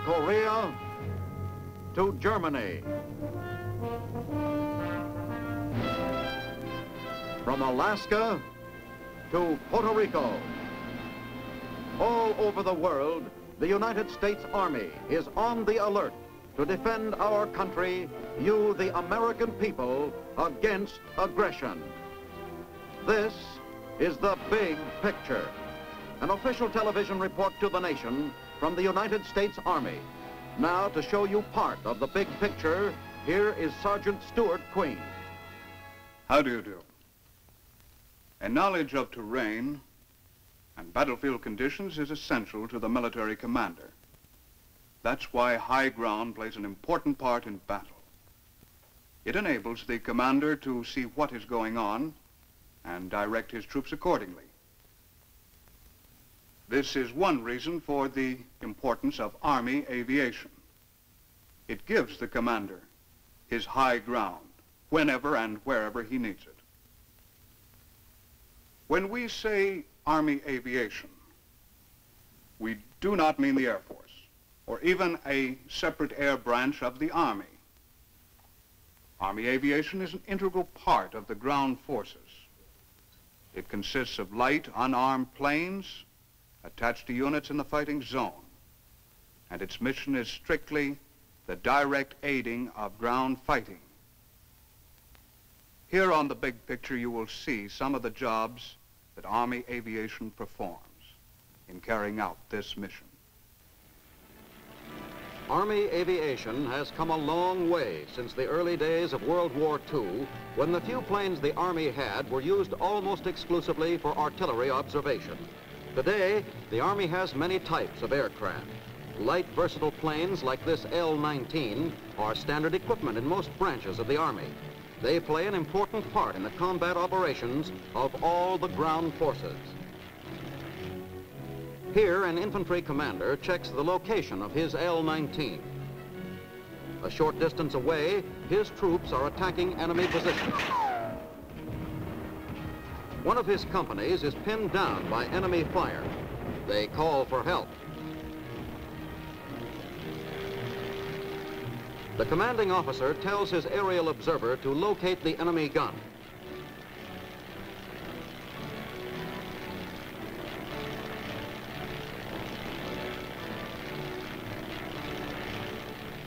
Korea to Germany. From Alaska to Puerto Rico. All over the world, the United States Army is on the alert to defend our country, you, the American people, against aggression. This is the big picture. An official television report to the nation from the United States Army. Now, to show you part of the big picture, here is Sergeant Stuart Queen. How do you do? A knowledge of terrain and battlefield conditions is essential to the military commander. That's why high ground plays an important part in battle. It enables the commander to see what is going on and direct his troops accordingly. This is one reason for the importance of Army aviation. It gives the commander his high ground whenever and wherever he needs it. When we say Army aviation, we do not mean the Air Force or even a separate air branch of the Army. Army aviation is an integral part of the ground forces. It consists of light, unarmed planes attached to units in the fighting zone, and its mission is strictly the direct aiding of ground fighting. Here on the big picture you will see some of the jobs that Army aviation performs in carrying out this mission. Army aviation has come a long way since the early days of World War II, when the few planes the Army had were used almost exclusively for artillery observation. Today, the Army has many types of aircraft. Light, versatile planes like this L-19 are standard equipment in most branches of the Army. They play an important part in the combat operations of all the ground forces. Here, an infantry commander checks the location of his L-19. A short distance away, his troops are attacking enemy positions. One of his companies is pinned down by enemy fire. They call for help. The commanding officer tells his aerial observer to locate the enemy gun.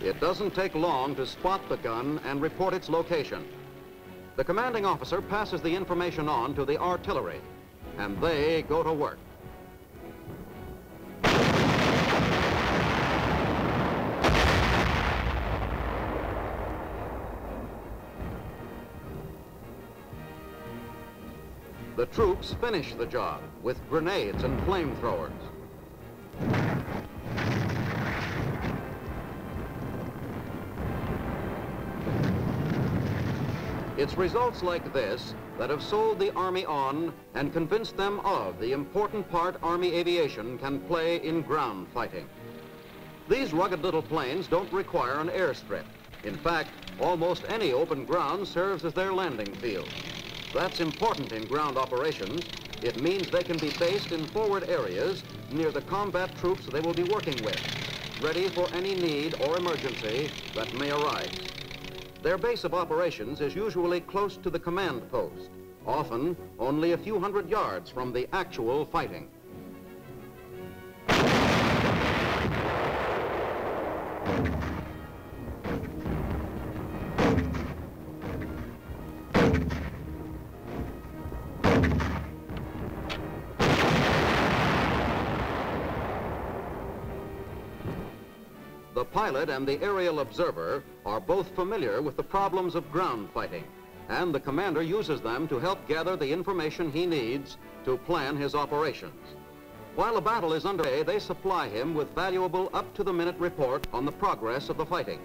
It doesn't take long to spot the gun and report its location. The commanding officer passes the information on to the artillery, and they go to work. The troops finish the job with grenades and flamethrowers. It's results like this that have sold the Army on and convinced them of the important part Army aviation can play in ground fighting. These rugged little planes don't require an airstrip. In fact, almost any open ground serves as their landing field. That's important in ground operations. It means they can be based in forward areas near the combat troops they will be working with, ready for any need or emergency that may arise. Their base of operations is usually close to the command post, often only a few hundred yards from the actual fighting. The pilot and the aerial observer are both familiar with the problems of ground fighting, and the commander uses them to help gather the information he needs to plan his operations. While a battle is underway, they supply him with valuable up-to-the-minute report on the progress of the fighting.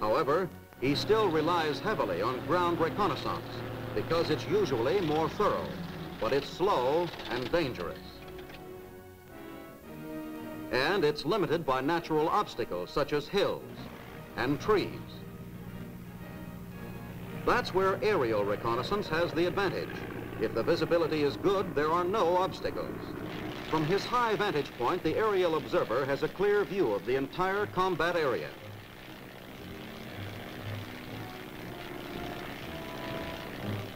However, he still relies heavily on ground reconnaissance because it's usually more thorough, but it's slow and dangerous. And it's limited by natural obstacles such as hills and trees. That's where aerial reconnaissance has the advantage. If the visibility is good, there are no obstacles. From his high vantage point, the aerial observer has a clear view of the entire combat area.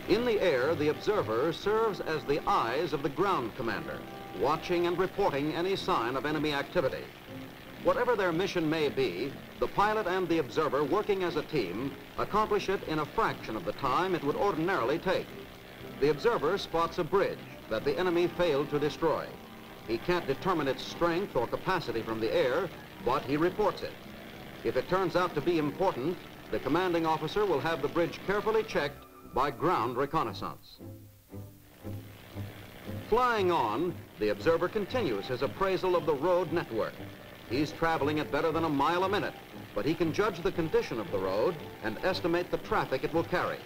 In the air, the observer serves as the eyes of the ground commander, watching and reporting any sign of enemy activity. Whatever their mission may be, the pilot and the observer, working as a team, accomplish it in a fraction of the time it would ordinarily take. The observer spots a bridge that the enemy failed to destroy. He can't determine its strength or capacity from the air, but he reports it. If it turns out to be important, the commanding officer will have the bridge carefully checked by ground reconnaissance. Flying on, the observer continues his appraisal of the road network. He's traveling at better than a mile a minute, but he can judge the condition of the road and estimate the traffic it will carry.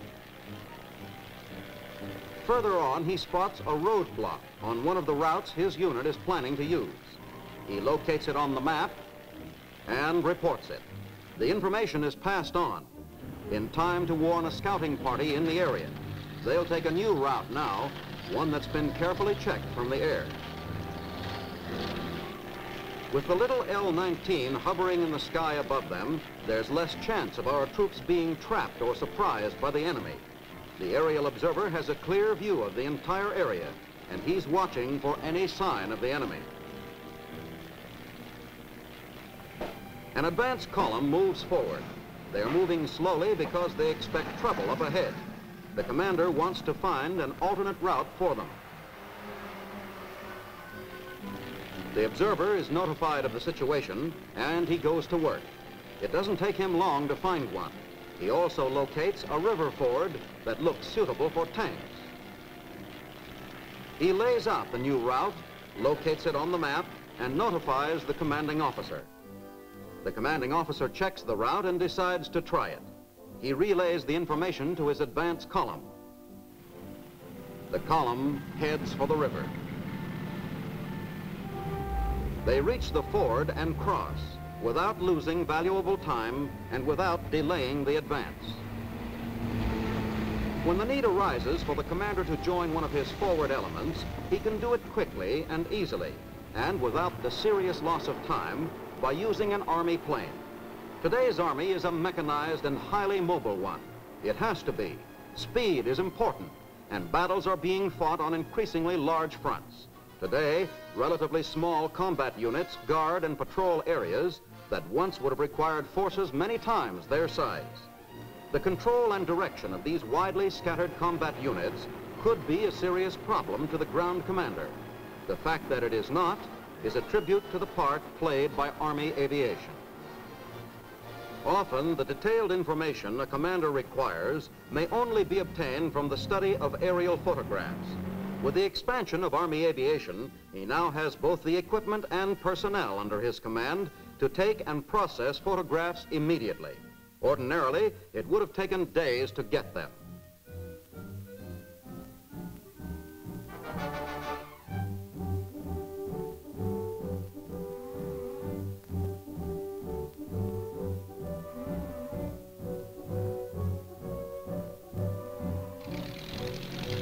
Further on, he spots a roadblock on one of the routes his unit is planning to use. He locates it on the map and reports it. The information is passed on in time to warn a scouting party in the area. They'll take a new route now, one that's been carefully checked from the air. With the little L-19 hovering in the sky above them, there's less chance of our troops being trapped or surprised by the enemy. The aerial observer has a clear view of the entire area, and he's watching for any sign of the enemy. An advance column moves forward. They're moving slowly because they expect trouble up ahead. The commander wants to find an alternate route for them. The observer is notified of the situation, and he goes to work. It doesn't take him long to find one. He also locates a river ford that looks suitable for tanks. He lays out the new route, locates it on the map, and notifies the commanding officer. The commanding officer checks the route and decides to try it. He relays the information to his advance column. The column heads for the river. They reach the ford and cross without losing valuable time and without delaying the advance. When the need arises for the commander to join one of his forward elements, he can do it quickly and easily, and without the serious loss of time, by using an Army plane. Today's Army is a mechanized and highly mobile one. It has to be. Speed is important, and battles are being fought on increasingly large fronts. Today, relatively small combat units guard and patrol areas that once would have required forces many times their size. The control and direction of these widely scattered combat units could be a serious problem to the ground commander. The fact that it is not is a tribute to the part played by Army aviation. Often, the detailed information a commander requires may only be obtained from the study of aerial photographs. With the expansion of Army aviation, he now has both the equipment and personnel under his command to take and process photographs immediately. Ordinarily, it would have taken days to get them.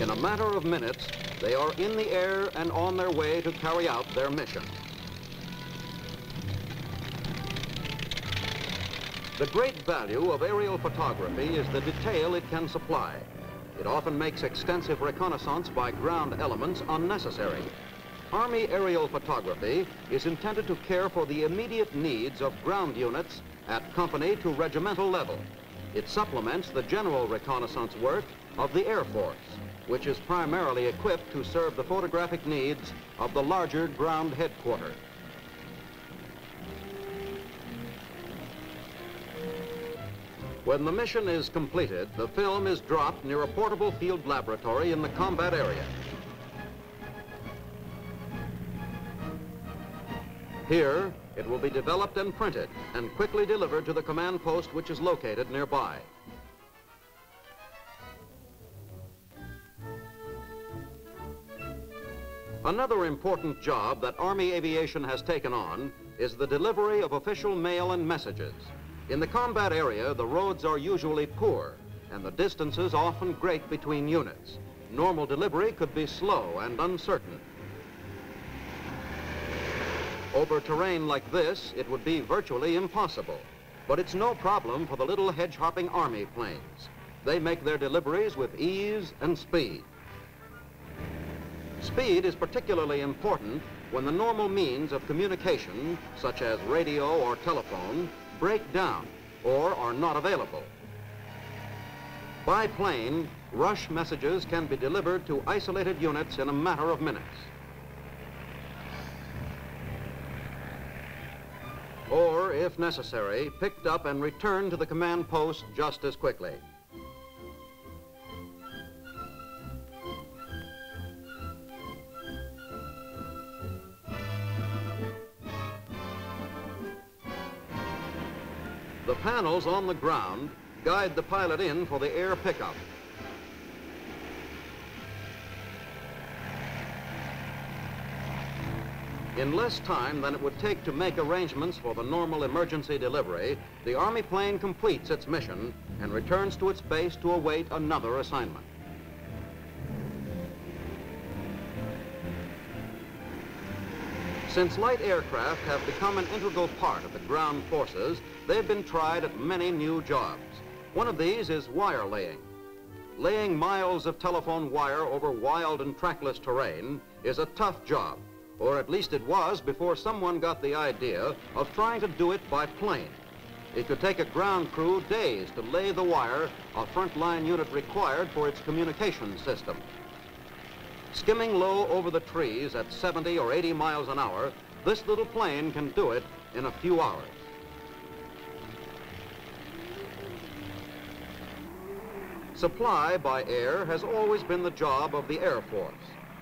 In a matter of minutes, they are in the air and on their way to carry out their mission. The great value of aerial photography is the detail it can supply. It often makes extensive reconnaissance by ground elements unnecessary. Army aerial photography is intended to care for the immediate needs of ground units at company to regimental level. It supplements the general reconnaissance work of the Air Force, which is primarily equipped to serve the photographic needs of the larger ground headquarters. When the mission is completed, the film is dropped near a portable field laboratory in the combat area. Here, it will be developed and printed and quickly delivered to the command post which is located nearby. Another important job that Army aviation has taken on is the delivery of official mail and messages. In the combat area, the roads are usually poor and the distances often great between units. Normal delivery could be slow and uncertain. Over terrain like this, it would be virtually impossible. But it's no problem for the little hedge-hopping Army planes. They make their deliveries with ease and speed. Speed is particularly important when the normal means of communication, such as radio or telephone, break down or are not available. By plane, rush messages can be delivered to isolated units in a matter of minutes. Or, if necessary, picked up and returned to the command post just as quickly. The panels on the ground guide the pilot in for the air pickup. In less time than it would take to make arrangements for the normal emergency delivery, the Army plane completes its mission and returns to its base to await another assignment. Since light aircraft have become an integral part of the ground forces, they've been tried at many new jobs. One of these is wire laying. Laying miles of telephone wire over wild and trackless terrain is a tough job, or at least it was before someone got the idea of trying to do it by plane. It could take a ground crew days to lay the wire a frontline unit required for its communication system. Skimming low over the trees at 70 or 80 miles an hour, this little plane can do it in a few hours. Supply by air has always been the job of the Air Force.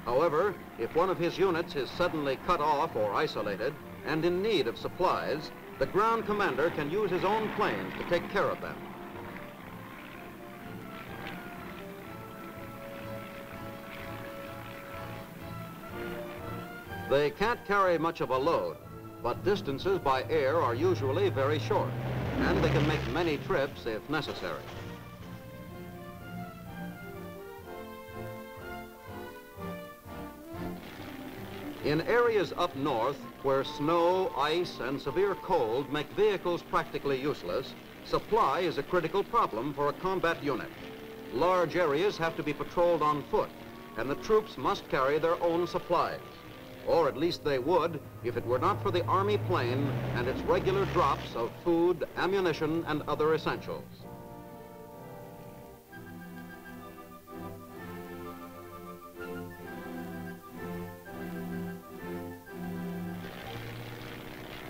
However, if one of his units is suddenly cut off or isolated and in need of supplies, the ground commander can use his own planes to take care of them. They can't carry much of a load, but distances by air are usually very short, and they can make many trips if necessary. In areas up north where snow, ice, and severe cold make vehicles practically useless, supply is a critical problem for a combat unit. Large areas have to be patrolled on foot, and the troops must carry their own supplies. Or at least they would if it were not for the Army plane and its regular drops of food, ammunition, and other essentials.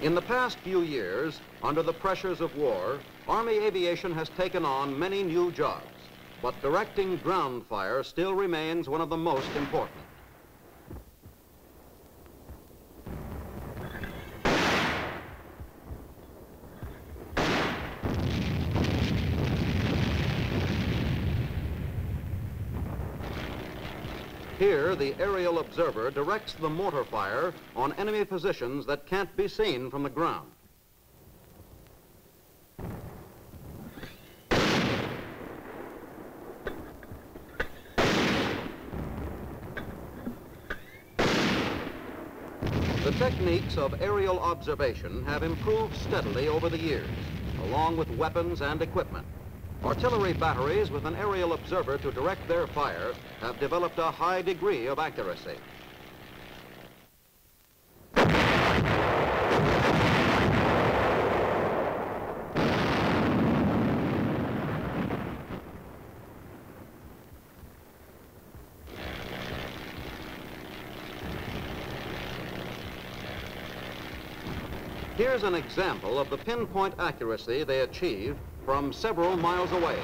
In the past few years, under the pressures of war, Army aviation has taken on many new jobs, but directing ground fire still remains one of the most important. Here, the aerial observer directs the mortar fire on enemy positions that can't be seen from the ground. The techniques of aerial observation have improved steadily over the years, along with weapons and equipment. Artillery batteries with an aerial observer to direct their fire have developed a high degree of accuracy. Here's an example of the pinpoint accuracy they achieve from several miles away.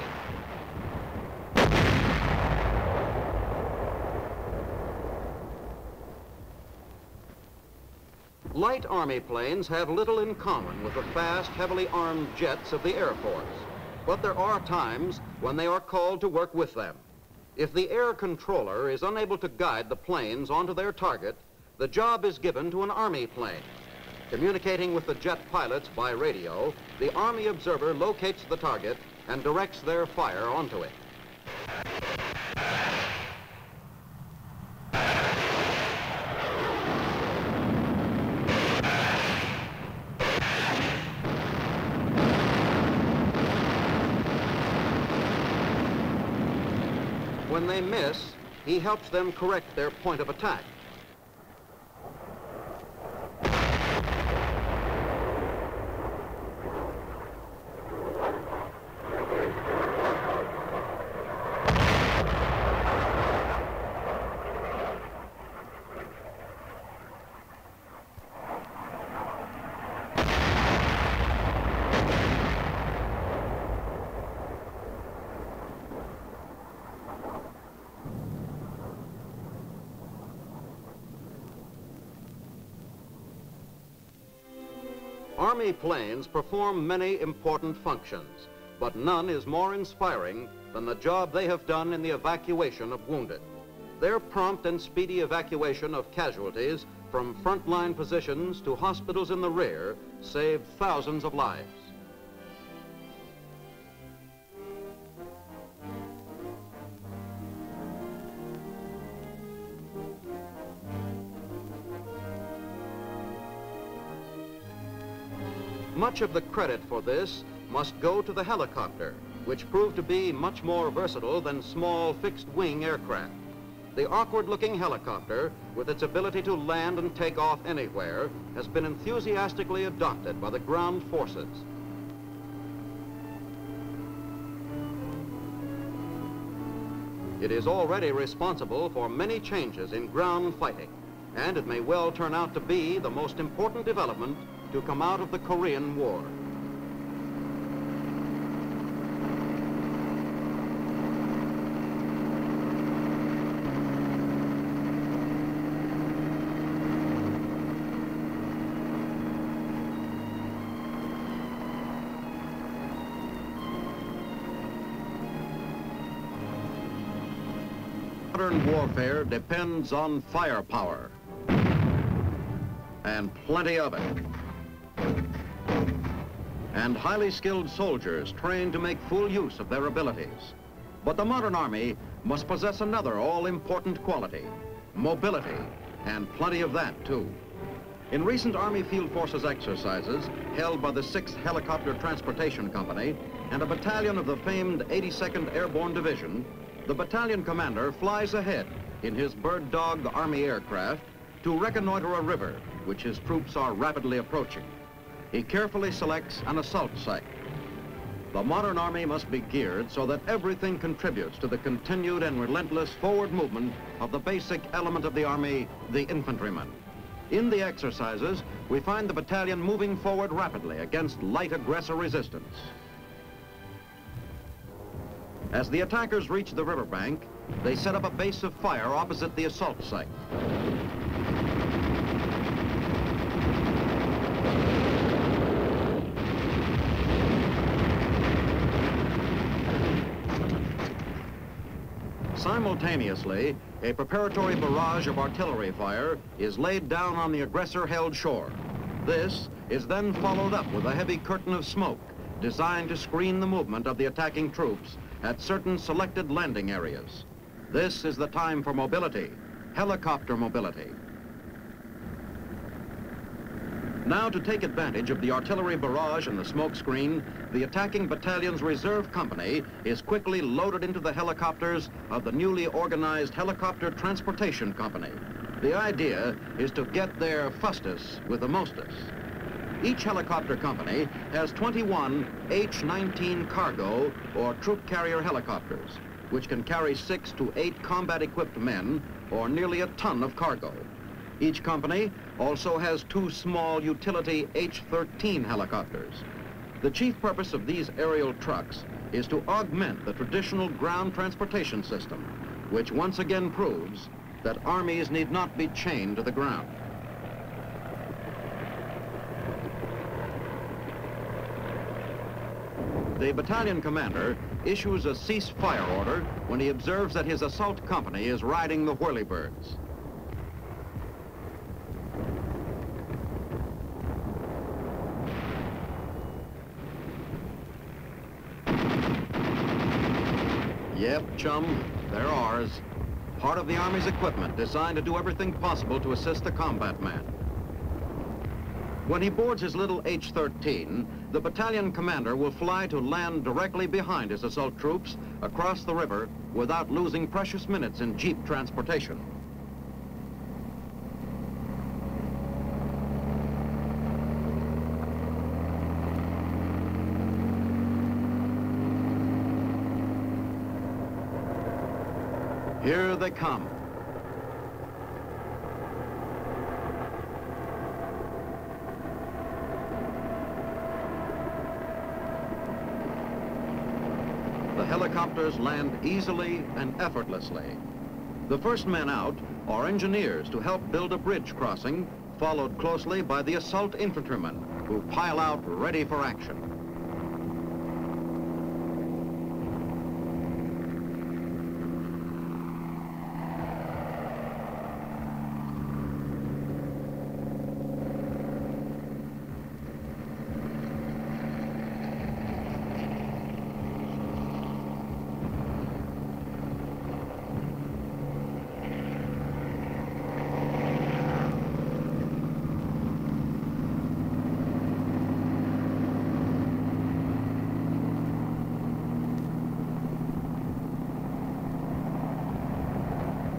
Light Army planes have little in common with the fast, heavily armed jets of the Air Force, but there are times when they are called to work with them. If the air controller is unable to guide the planes onto their target, the job is given to an Army plane. Communicating with the jet pilots by radio, the Army observer locates the target and directs their fire onto it. When they miss, he helps them correct their point of attack. Army planes perform many important functions, but none is more inspiring than the job they have done in the evacuation of wounded. Their prompt and speedy evacuation of casualties from frontline positions to hospitals in the rear saved thousands of lives. Much of the credit for this must go to the helicopter, which proved to be much more versatile than small fixed-wing aircraft. The awkward-looking helicopter, with its ability to land and take off anywhere, has been enthusiastically adopted by the ground forces. It is already responsible for many changes in ground fighting, and it may well turn out to be the most important development to come out of the Korean War. Modern warfare depends on firepower, and plenty of it, and highly skilled soldiers trained to make full use of their abilities. But the modern Army must possess another all-important quality, mobility, and plenty of that too. In recent Army Field Forces exercises held by the 6th Helicopter Transportation Company and a battalion of the famed 82nd Airborne Division, the battalion commander flies ahead in his Bird Dog Army aircraft to reconnoiter a river which his troops are rapidly approaching. He carefully selects an assault site. The modern Army must be geared so that everything contributes to the continued and relentless forward movement of the basic element of the Army, the infantryman. In the exercises, we find the battalion moving forward rapidly against light aggressor resistance. As the attackers reach the riverbank, they set up a base of fire opposite the assault site. Simultaneously, a preparatory barrage of artillery fire is laid down on the aggressor-held shore. This is then followed up with a heavy curtain of smoke designed to screen the movement of the attacking troops at certain selected landing areas. This is the time for mobility, helicopter mobility. Now, to take advantage of the artillery barrage and the smoke screen, the attacking battalion's reserve company is quickly loaded into the helicopters of the newly organized Helicopter Transportation Company. The idea is to get there fastest with the mostest. Each helicopter company has 21 H-19 cargo or troop carrier helicopters, which can carry 6 to 8 combat-equipped men or nearly a ton of cargo. Each company also has 2 small utility H-13 helicopters. The chief purpose of these aerial trucks is to augment the traditional ground transportation system, which once again proves that armies need not be chained to the ground. The battalion commander issues a ceasefire order when he observes that his assault company is riding the whirlybirds. Yep, chum, they're ours. Part of the Army's equipment designed to do everything possible to assist the combat man. When he boards his little H-13, the battalion commander will fly to land directly behind his assault troops across the river without losing precious minutes in jeep transportation. Here they come. The helicopters land easily and effortlessly. The first men out are engineers to help build a bridge crossing, followed closely by the assault infantrymen who pile out ready for action.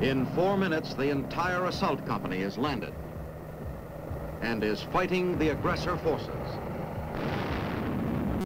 In 4 minutes, the entire assault company is landed and is fighting the aggressor forces.